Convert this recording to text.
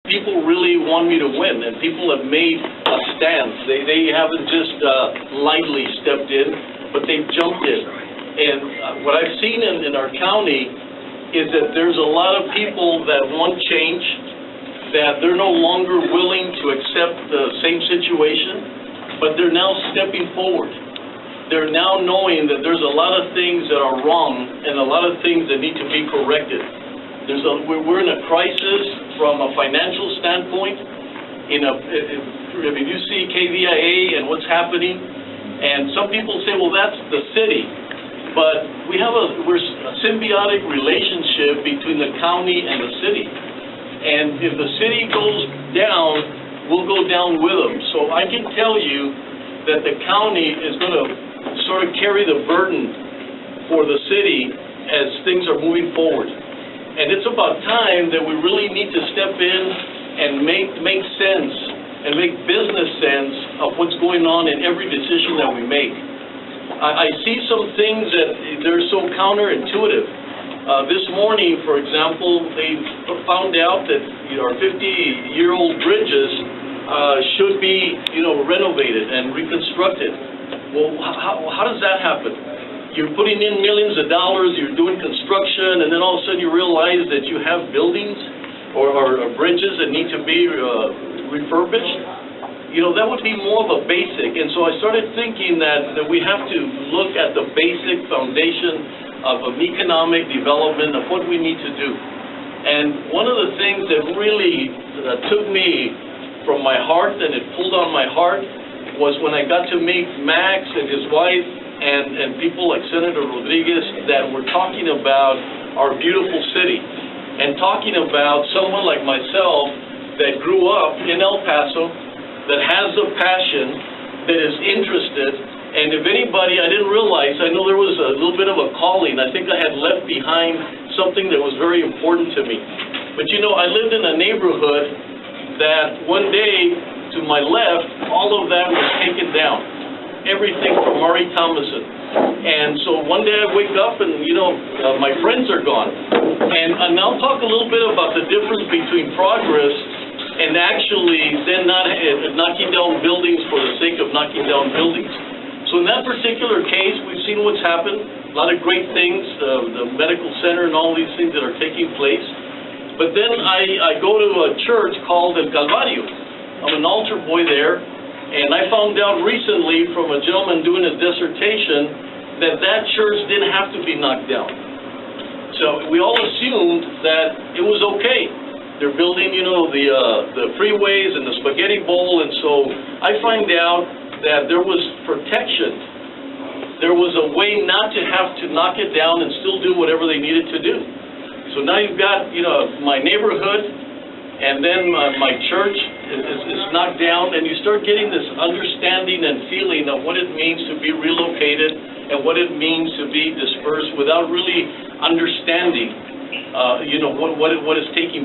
people really want me to win, and people have made a stance. They haven't just lightly stepped in, but they've jumped in. And what I've seen in our county is that there's a lot of people that want change, that they're no longer willing to accept the same situation, but they're now stepping forward. They're now knowing that there's a lot of things that are wrong and a lot of things that need to be corrected. We're in a crisis from a financial standpoint. If you see KVIA and what's happening, and some people say, well, that's the city. But we're a symbiotic relationship between the county and the city. And if the city goes down, we'll go down with them. So I can tell you that the county is going to sort of carry the burden for the city as things are moving forward. And it's about time that we really need to step in and make sense and make business sense of what's going on in every decision that we make. I see some things that they're so counterintuitive. This morning, for example, they found out that our 50-year-old bridges should be renovated and reconstructed. Well, how does that happen? You're putting in millions of dollars, you're doing construction, and then all of a sudden you realize that you have buildings or bridges that need to be refurbished. That would be more of a basic. And so I started thinking that we have to look at the basic foundation of economic development, of what we need to do. And one of the things that really took me from my heart and it pulled on my heart was when I got to meet Max and his wife and people like Senator Rodriguez that were talking about our beautiful city and talking about someone like myself that grew up in El Paso, that has a passion, that is interested. And if anybody, I didn't realize, I know there was a little bit of a calling. I think I had left behind something that was very important to me. But I lived in a neighborhood that one day, to my left, all of that was taken down. Everything from Murray Thomason. And so one day I wake up and, my friends are gone. And I'll talk a little bit about the difference between progress and actually then not knocking down buildings for the sake of knocking down buildings. So in that particular case, we've seen what's happened. A lot of great things, the medical center and all these things that are taking place. But then I go to a church called El Calvario. I'm an altar boy there, and I found out recently from a gentleman doing his dissertation that church didn't have to be knocked down. So we all assumed that it was okay. They're building, the freeways and the spaghetti bowl, and so I find out that there was protection. There was a way not to have to knock it down and still do whatever they needed to do. So now you've got, my neighborhood, and then my church is knocked down, and you start getting this understanding and feeling of what it means to be relocated and what it means to be dispersed without really understanding, what is taking